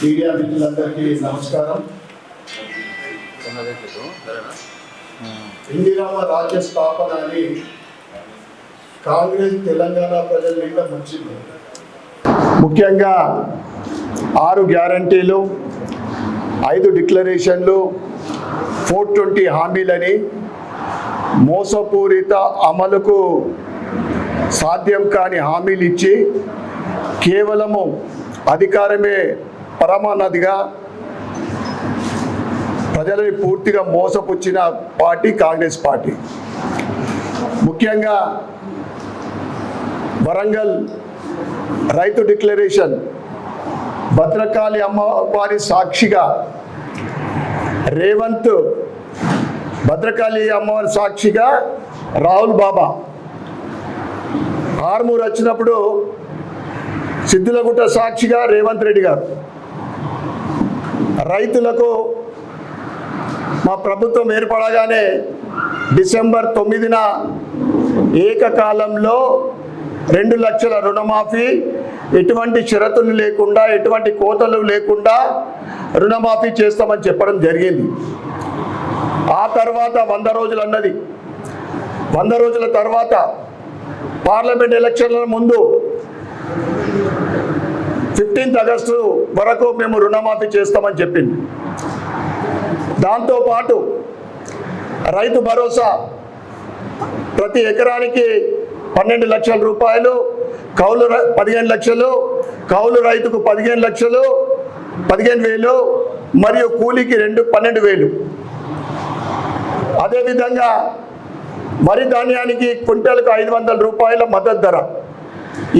Media మిత్రులందరికీ నమస్కారం. ఇందిరమ్మ రాజ్య స్థాపన అని కాంగ్రెస్ తెలంగాణ ప్రజల నిండా వచ్చింది. ముఖ్యంగా 6 గ్యారంటీలు, 5 డిక్లరేషన్లు, 420 హామీలని మోసపూరిత అమలుకు సాధ్యం కాని హామీలు ఇచ్చి కేవలము అధికారమే పరమానదిగా ప్రజలని పూర్తిగా మోసపుచ్చిన పార్టీ కాంగ్రెస్ పార్టీ. ముఖ్యంగా వరంగల్ రైతు డిక్లరేషన్, భద్రకాళి అమ్మవారి సాక్షిగా రేవంత్, భద్రకాళి అమ్మవారి సాక్షిగా రాహుల్ బాబా, ఆర్మూర్ వచ్చినప్పుడు సిద్ధులగుట్ట సాక్షిగా రేవంత్ రెడ్డి గారు, రైతులకు మా ప్రభుత్వం ఏర్పడగానే డిసెంబర్ 9న ఏకకాలంలో 2 లక్షల రుణమాఫీ, ఎటువంటి షరతులు లేకుండా, ఎటువంటి కోతలు లేకుండా రుణమాఫీ చేస్తామని చెప్పడం జరిగింది. ఆ తర్వాత 100 రోజులు అన్నది. 100 రోజుల తర్వాత పార్లమెంట్ ఎలక్షన్ల ముందు 15 ఆగస్టు వరకు మేము రుణమాఫీ చేస్తామని చెప్పింది. దాంతోపాటు రైతు భరోసా ప్రతి ఎకరానికి 12 లక్షల రూపాయలు, కౌలు 15 లక్షలు, కౌలు రైతుకు 15 లక్షలు, 15,000 మరియు కూలీకి 12,000. అదేవిధంగా వరి ధాన్యానికి క్వింటాలకు 500 రూపాయల మద్దతు ధర.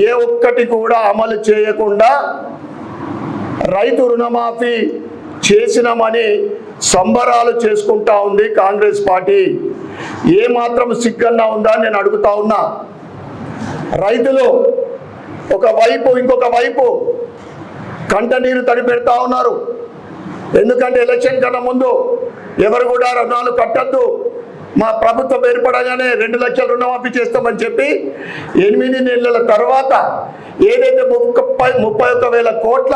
ఏ ఒక్కటి కూడా అమలు చేయకుండా రైతు రుణమాఫీ చేసినామని సంబరాలు చేసుకుంటా ఉంది కాంగ్రెస్ పార్టీ. ఏమాత్రం సిగ్గన్నా ఉందా అని నేను అడుగుతా ఉన్నా. రైతులు ఒకవైపు, ఇంకొక వైపు కంట నీరు తడిపెడతా ఉన్నారు. ఎందుకంటే ఎలక్షన్ కన్నా ముందు ఎవరు కూడా రుణాలు కట్టద్దు, మా ప్రభుత్వం ఏర్పడగానే 2 లక్షల రుణమాఫీ చేస్తామని చెప్పి 8 నెలల తర్వాత ఏదైతే 31,000 కోట్ల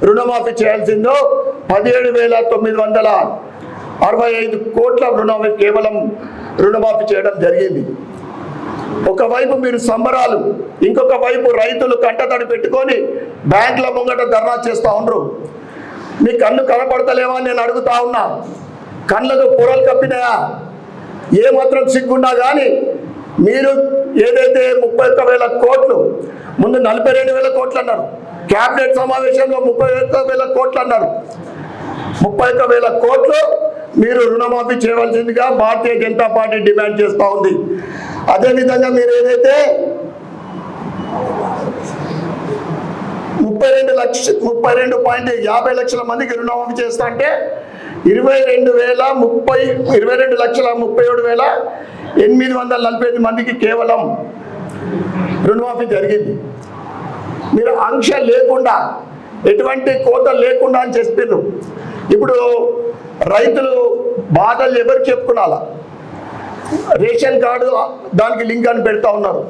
రుణమాఫీ చేయాల్సిందో 17,965 కోట్ల రుణమాఫీ కేవలం రుణమాఫీ చేయడం జరిగింది. ఒకవైపు మీరు సంబరాలు, ఇంకొక వైపు రైతులు కంటతడి పెట్టుకొని బ్యాంకుల ముంగట ధర్నా చేస్తూ ఉండరు. మీ కళ్ళు కనపడతలేవా అని నేను అడుగుతా ఉన్నా. కళ్ళకు పొరలు కప్పినాయా? ఏ మాత్రం సిగ్గున్నా కానీ మీరు ఏదైతే 31,000 కోట్లు, ముందు 42,000 కోట్లు అన్నారు, క్యాబినెట్ సమావేశంలో 31,000 కోట్లు అన్నారు. 31,000 కోట్లు మీరు రుణమాఫీ చేయవలసిందిగా భారతీయ జనతా పార్టీ డిమాండ్ చేస్తూ ఉంది. అదేవిధంగా మీరు ఏదైతే 32,50 లక్షల మందికి రుణమాఫీ చేస్తా అంటే 22,37,845 మందికి కేవలం రుణమాఫీ జరిగింది. మీరు ఆంక్ష లేకుండా, ఎటువంటి కోత లేకుండా అని చెప్పారు. ఇప్పుడు రైతులు బాధలు ఎవరికి చెప్పుకోవాలా? రేషన్ కార్డు దానికి లింక్ అని పెడతా ఉన్నారు.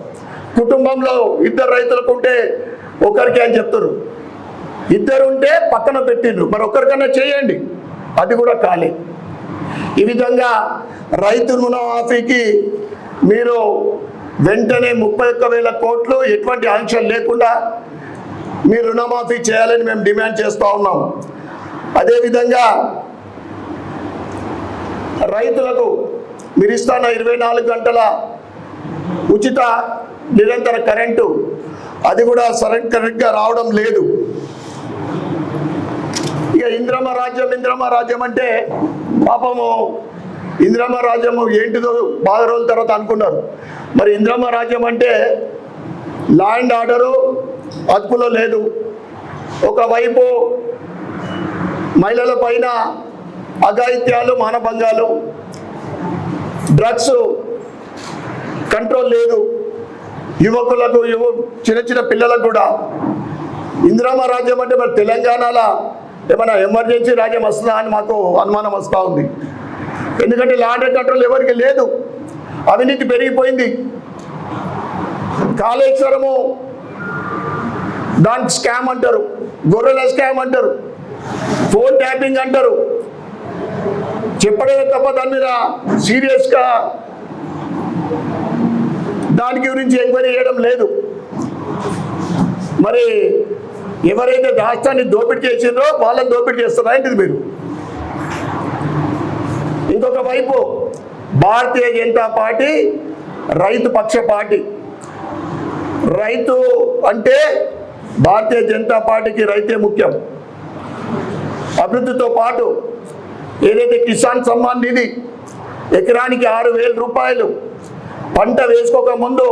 కుటుంబంలో 2 రైతులకు ఉంటే ఒకరికి అని చెప్తారు, 2 ఉంటే పక్కన పెట్టిండ్రు, మరి ఒక్కరికన్నా చేయండి, అది కూడా కాలే. ఈ విధంగా రైతు రుణమాఫీకి మీరు వెంటనే 31,000 కోట్లు ఎటువంటి ఆంక్షలు లేకుండా మీరు రుణమాఫీ చేయాలని మేము డిమాండ్ చేస్తూ ఉన్నాం. అదేవిధంగా రైతులకు మీరు ఇస్తున్న 24 గంటల ఉచిత నిరంతర కరెంటు, అది కూడా కరెక్ట్గా రావడం లేదు. ఇక ఇందిరమ్మ రాజ్యం అంటే పాపము ఇందిరమ్మ రాజ్యము ఏంటిదో బాగా రోజుల తర్వాత అనుకున్నారు. మరి ఇందిరమ్మ రాజ్యం అంటే లా అండ్ ఆర్డరు అదుపులో లేదు. ఒకవైపు మహిళల పైన అఘాయిత్యాలు, మానభంగాలు, డ్రగ్స్ కంట్రోల్ లేదు. యువకులకు, చిన్న పిల్లలకు కూడా. ఇందిరమ్మ రాజ్యం అంటే మరి తెలంగాణలో ఏమైనా ఎమర్జెన్సీ రాజ్యం వస్తుందా అని మాకు అనుమానం వస్తూ ఉంది. ఎందుకంటే లా అండ్ కంట్రోల్ ఎవరికి లేదు, అవినీతి పెరిగిపోయింది. కాళేశ్వరము దానికి స్కామ్ అంటారు, గొర్రెల స్కామ్ అంటారు. ఫోన్ ట్యాపింగ్ అంటారు, చెప్పడమే తప్ప దాని మీద సీరియస్గా దాని గురించి ఎంక్వైరీ చేయడం లేదు. మరి ఎవరైతే రాష్ట్రాన్ని దోపిడీ చేసిండ్రో వాళ్ళని దోపిడీ చేస్తారా ఏంటిది మీరు? ఇంకొక వైపు భారతీయ జనతా పార్టీ రైతు పక్ష పార్టీ. రైతు అంటే భారతీయ జనతా పార్టీకి రైతే ముఖ్యం. అభివృద్ధితో పాటు ఏదైతే కిసాన్ సమ్మాన్ నిధి ఎకరానికి 6,000 రూపాయలు, పంట వేసుకోక ముందు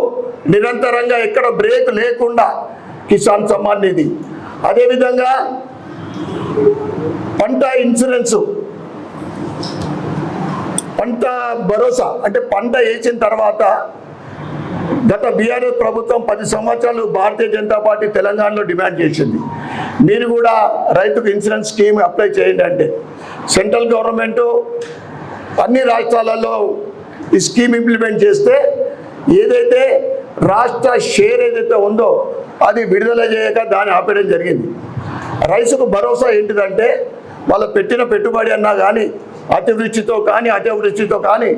నిరంతరంగా ఎక్కడ బ్రేక్ లేకుండా కిసాన్ సమ్మాన్ నిధి, అదేవిధంగా పంట ఇన్సూరెన్సు, పంట భరోసా అంటే పంట వేసిన తర్వాత గత బీఆర్ఎస్ ప్రభుత్వం 10 సంవత్సరాలు భారతీయ జనతా పార్టీ తెలంగాణలో డిమాండ్ చేసింది, మీరు కూడా రైతుకు ఇన్సూరెన్స్ స్కీమ్ అప్లై చేయండి అంటే సెంట్రల్ గవర్నమెంటు అన్ని రాష్ట్రాలలో ఈ స్కీమ్ ఇంప్లిమెంట్ చేస్తే ఏదైతే రాష్ట్ర షేర్ ఏదైతే ఉందో అది విడుదల చేయక దాన్ని ఆపేయడం జరిగింది. రైతుకు భరోసా ఏంటిదంటే వాళ్ళు పెట్టిన పెట్టుబడి అన్నా కానీ అతివృష్టితో కానీ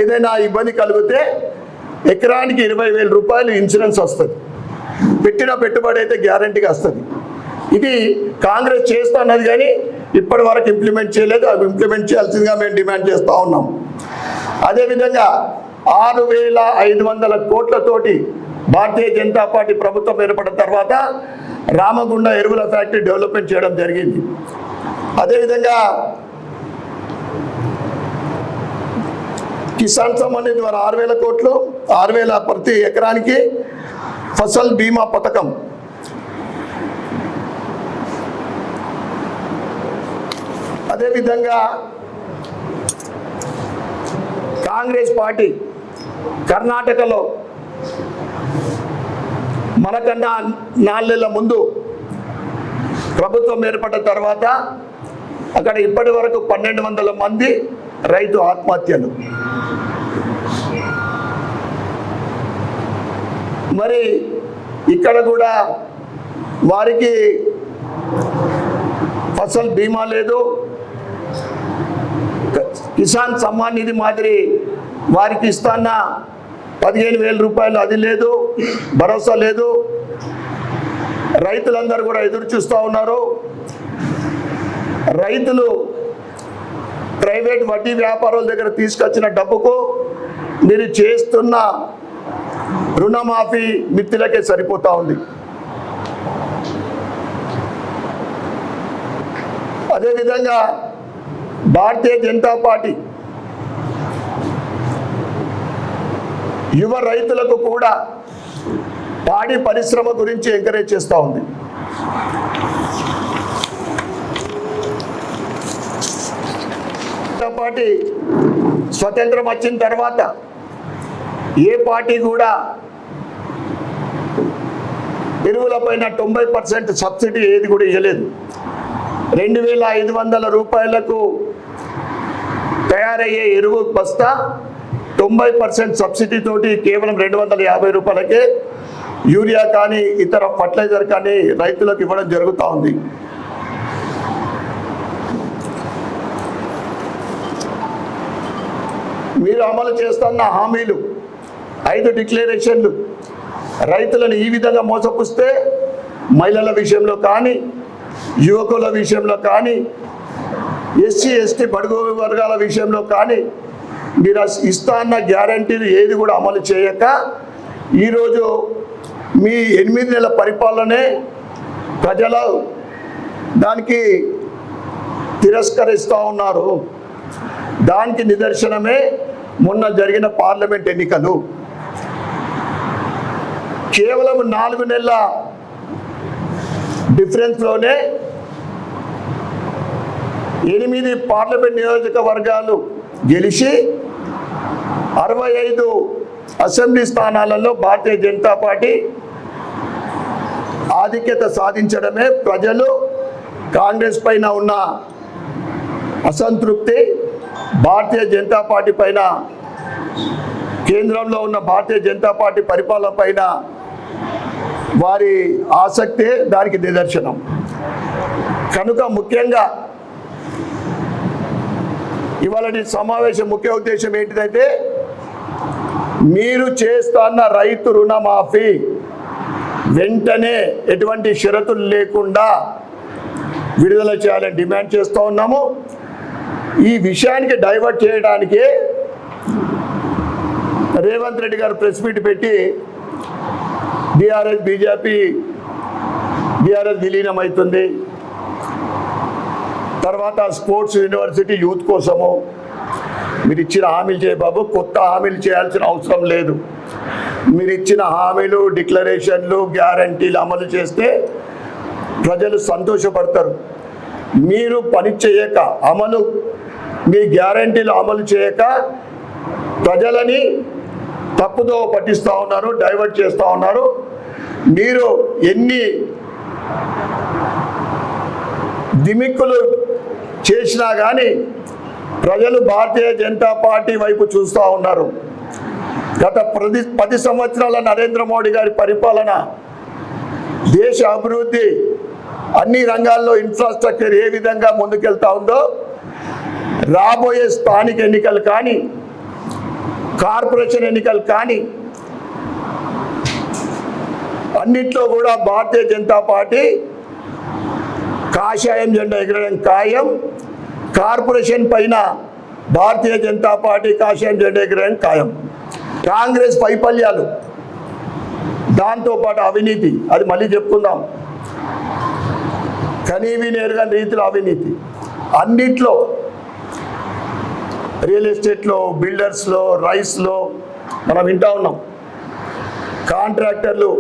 ఏదైనా ఇబ్బంది కలిగితే ఎకరానికి 20,000 రూపాయలు ఇన్సూరెన్స్ వస్తుంది, పెట్టిన పెట్టుబడి అయితే గ్యారంటీగా వస్తుంది. ఇది కాంగ్రెస్ చేస్తున్నది కానీ ఇప్పటి వరకు ఇంప్లిమెంట్ చేయలేదు. అవి ఇంప్లిమెంట్ చేయాల్సిందిగా మేము డిమాండ్ చేస్తూ ఉన్నాం. అదేవిధంగా 6,500 కోట్లతోటి భారతీయ జనతా పార్టీ ప్రభుత్వం ఏర్పడిన తర్వాత రామగుండ ఎరువుల ఫ్యాక్టరీ డెవలప్మెంట్ చేయడం జరిగింది. అదేవిధంగా కిసాన్ సమ్మాన్ నిధి ద్వారా 6,000 కోట్లు, 6,000 ప్రతి ఎకరానికి ఫసల్ బీమా పథకం, అదేవిధంగా కాంగ్రెస్ పార్టీ కర్ణాటకలో మనకన్నా 4 నెలల ముందు ప్రభుత్వం ఏర్పడిన తర్వాత అక్కడ ఇప్పటి వరకు 1,200 మంది రైతు ఆత్మహత్యలు. మరి ఇక్కడ కూడా వారికి ఫసల్ బీమా లేదు, కిసాన్ సమ్మాన్ నిధి మాదిరి వారికి ఇస్తాన్న 15,000 రూపాయలు అది లేదు, భరోసా లేదు. రైతులందరూ కూడా ఎదురు చూస్తూ ఉన్నారు. రైతులు ప్రైవేట్ వడ్డీ వ్యాపారుల దగ్గర తీసుకొచ్చిన డబ్బుకు మీరు చేస్తున్న రుణమాఫీ మిత్తులకే సరిపోతూ ఉంది. అదేవిధంగా భారతీయ జనతా పార్టీ యువ రైతులకు కూడా పాడి పరిశ్రమ గురించి ఎంకరేజ్ చేస్తూ ఉంది. పార్టీ స్వతంత్రం వచ్చిన తర్వాత ఏ పార్టీ కూడా ఎరువుల పైన 90% సబ్సిడీ ఏది కూడా ఇవ్వలేదు. 2,500 రూపాయలకు తయారయ్యే ఎరువు బస్తా 90% సబ్సిడీ తోటి కేవలం 250 రూపాయలకే యూరియా కానీ ఇతర ఫర్టిలైజర్ కానీ రైతులకు ఇవ్వడం జరుగుతూ ఉంది. మీరు అమలు చేస్తున్న హామీలు 5 డిక్లరేషన్లు రైతులను ఈ విధంగా మోసపుస్తే మహిళల విషయంలో కానీ, యువకుల విషయంలో కానీ, ఎస్సీ ఎస్టీ బడుగు వర్గాల విషయంలో కానీ మీరు ఇస్తాన్న గ్యారంటీలు ఏది కూడా అమలు చేయక ఈరోజు మీ 8 నెలల పరిపాలనే ప్రజలు దానికి తిరస్కరిస్తూ ఉన్నారు. దానికి నిదర్శనమే మొన్న జరిగిన పార్లమెంట్ ఎన్నికలు. కేవలం 4 నెలల డిఫరెన్స్లోనే 8 పార్లమెంట్ నియోజకవర్గాలు గెలిచి 65 అసెంబ్లీ స్థానాలలో భారతీయ జనతా పార్టీ ఆధిక్యత సాధించడమే ప్రజలు కాంగ్రెస్ పైన ఉన్న అసంతృప్తి, భారతీయ జనతా పార్టీ పైన, కేంద్రంలో ఉన్న భారతీయ జనతా పార్టీ పరిపాలన పైన వారి ఆసక్తే దానికి నిదర్శనం. కనుక ముఖ్యంగా ఇవాళ సమావేశం ముఖ్య ఉద్దేశం ఏంటిదంటే మీరు చేస్తున్న రైతు రుణమాఫీ వెంటనే ఎటువంటి షరతులు లేకుండా విడుదల చేయాలని డిమాండ్ చేస్తూ ఉన్నాము. ఈ విషయానికి డైవర్ట్ చేయడానికి రేవంత్ రెడ్డి గారు ప్రెస్ మీట్ పెట్టి బీఆర్ఎస్ విలీనం అవుతుంది, తర్వాత స్పోర్ట్స్ యూనివర్సిటీ యూత్ కోసము మీరు ఇచ్చిన హామీలు చేయ బాబు, కొత్త హామీలు చేయాల్సిన అవసరం లేదు. మీరు ఇచ్చిన హామీలు, డిక్లరేషన్లు, గ్యారంటీలు అమలు చేస్తే ప్రజలు సంతోషపడతారు. మీరు పని చేయక, మీ గ్యారంటీలు అమలు చేయక ప్రజలని తప్పుదో పట్టిస్తూ ఉన్నారు, డైవర్ట్ చేస్తూ ఉన్నారు. మీరు ఎన్ని దిమిక్కులు చేసినా కానీ ప్రజలు భారతీయ జనతా పార్టీ వైపు చూస్తూ ఉన్నారు. గత 10 సంవత్సరాల నరేంద్ర మోడీ గారి పరిపాలన, దేశ అభివృద్ధి, అన్ని రంగాల్లో ఇన్ఫ్రాస్ట్రక్చర్ ఏ విధంగా ముందుకెళ్తా ఉందో, రాబోయే స్థానిక ఎన్నికలు కానీ, కార్పొరేషన్ ఎన్నికలు కానీ అన్నిట్లో కూడా భారతీయ జనతా పార్టీ కాషాయం జెండా ఎగరడం ఖాయం. కార్పొరేషన్ పైన భారతీయ జనతా పార్టీ కాషాయం జెండా ఎగరడం ఖాయం. కాంగ్రెస్ వైఫల్యాలు, దాంతోపాటు అవినీతి, అది మళ్ళీ చెప్పుకుందాం, కనీవి నేరుగా రీతిలో అవినీతి అన్నిట్లో, రియల్ ఎస్టేట్లో, బిల్డర్స్లో, రైస్లో మనం వింటూ ఉన్నాం. కాంట్రాక్టర్లు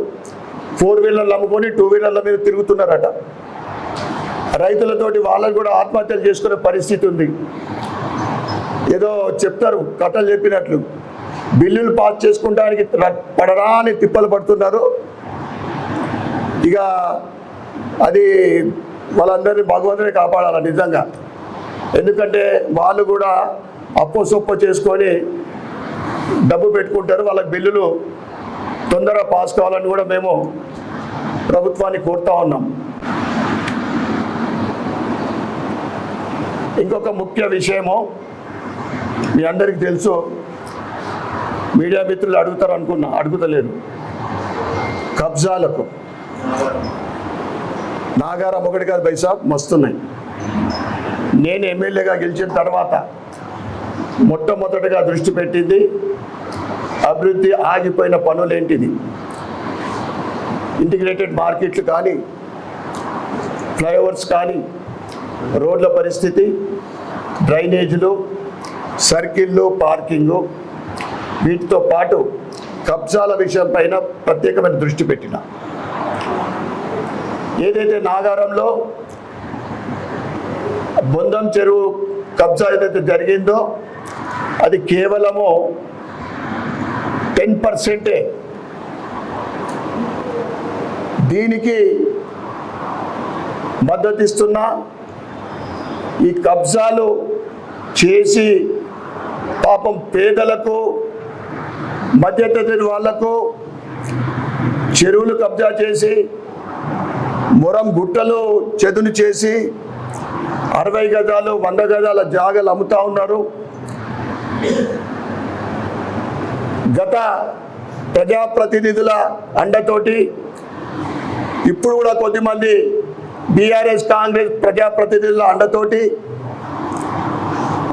4 వీలర్లు అమ్ముకొని 2 వీలర్ల మీద తిరుగుతున్నారట. రైతులతోటి వాళ్ళకు కూడా ఆత్మహత్యలు చేసుకునే పరిస్థితి ఉంది. ఏదో చెప్తారు, కథలు చెప్పినట్లు బిల్లులు పాస్ చేసుకుంటానికి పడరాని తిప్పలు పడుతున్నారు. ఇక అది వాళ్ళందరినీ భగవంతుని కాపాడాలి నిజంగా. ఎందుకంటే వాళ్ళు కూడా అప్పో సొప్పో చేసుకొని డబ్బు పెట్టుకుంటారు. వాళ్ళకి బిల్లులు తొందరగా పాస్ కావాలని కూడా మేము ప్రభుత్వాన్ని కోరుతా ఉన్నాం. ఇంకొక ముఖ్య విషయము మీ అందరికీ తెలుసు, మీడియా మిత్రులు అడుగుతారు అనుకున్నా, అడుగుతలేరు. కబ్జాలకు నాగారం ఒకటి కాదు బైసాబ్, మస్తున్నాయి. నేను ఎమ్మెల్యేగా గెలిచిన తర్వాత మొట్టమొదటిగా దృష్టి పెట్టింది అభివృద్ధి ఆగిపోయిన పనులేంటిది. ఇంటిగ్రేటెడ్ మార్కెట్లు కానీ, ఫ్లైఓవర్స్ కానీ, రోడ్ల పరిస్థితి, డ్రైనేజీలు, సర్కిళ్ళు, పార్కింగు, వీటితో పాటు కబ్జాల విషయం పైన ప్రత్యేకమైన దృష్టి పెట్టిన. ఏదైతే నాగారంలో బొందం చెరువు కబ్జా ఏదైతే జరిగిందో అది కేవలము 10%. దీనికి మద్దతిస్తున్న ఈ కబ్జాలు చేసి పాపం పేదలకు, మధ్యతరగతి వాళ్లకు చెరువులు కబ్జా చేసి, మొరం గుట్టలు చెదును చేసి 60 గజాలు 100 గజాల జాగాలు అమ్ముతా ఉన్నారు. గత ప్రజాప్రతినిధుల అండతోటి ఇప్పుడు కూడా కొద్దిమంది బీఆర్ఎస్ కాంగ్రెస్ ప్రజాప్రతినిధుల అండతోటి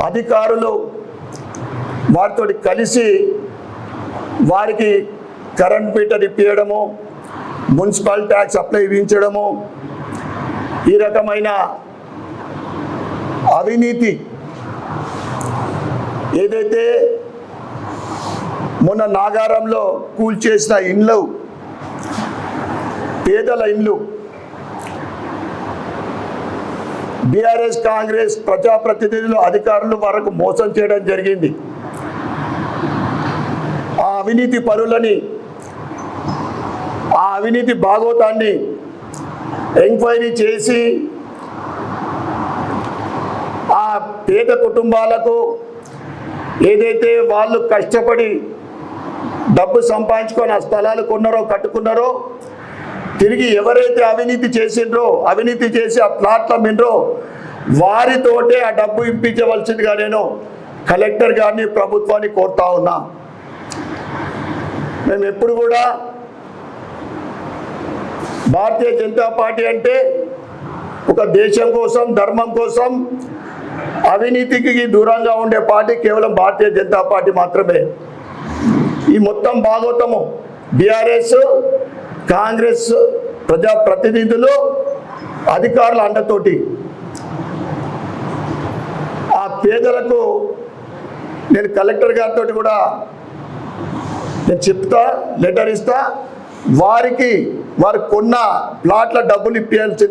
అధికారులు వారితో కలిసి వారికి కరెంట్ మీటర్ ఇప్పించడము, మున్సిపల్ ట్యాక్స్ అప్లై ఇవ్వించడము, ఈ రకమైన అవినీతి ఏదైతే మొన్న నాగారంలో కూల్చేసిన ఇండ్లు, పేదల ఇండ్లు, బీఆర్ఎస్ కాంగ్రెస్ ప్రజాప్రతినిధులు అధికారులు వరకు మోసం చేయడం జరిగింది. ఆ అవినీతి పరులని, ఆ అవినీతి భాగోతాన్ని ఎంక్వైరీ చేసి ఆ పేద కుటుంబాలకు ఏదైతే వాళ్ళు కష్టపడి డబ్బు సంపాదించుకొని ఆ స్థలాలు కొన్నారో, కట్టుకున్నారో, తిరిగి ఎవరైతే అవినీతి చేసిండ్రో, అవినీతి చేసి ఆ ప్లాట్ల మిండ్రో వారితోటే ఆ డబ్బు ఇప్పించవలసిందిగా నేను కలెక్టర్ గారిని, ప్రభుత్వాన్ని కోరుతా ఉన్నా. మేము ఎప్పుడు కూడా భారతీయ జనతా పార్టీ అంటే ఒక దేశం కోసం, ధర్మం కోసం, అవినీతికి దూరంగా ఉండే పార్టీ కేవలం భారతీయ జనతా పార్టీ మాత్రమే. ఈ మొత్తం భాగవతము బీఆర్ఎస్, కాంగ్రెస్ ప్రజాప్రతినిధులు, అధికారుల అండతోటి ఆ పేదలకు నేను కలెక్టర్ గారితో కూడా నేను చెప్తా, లెటర్ ఇస్తా, వారికి వారు కొన్న ప్లాట్ల డబ్బులు ఇప్పించాల్సింది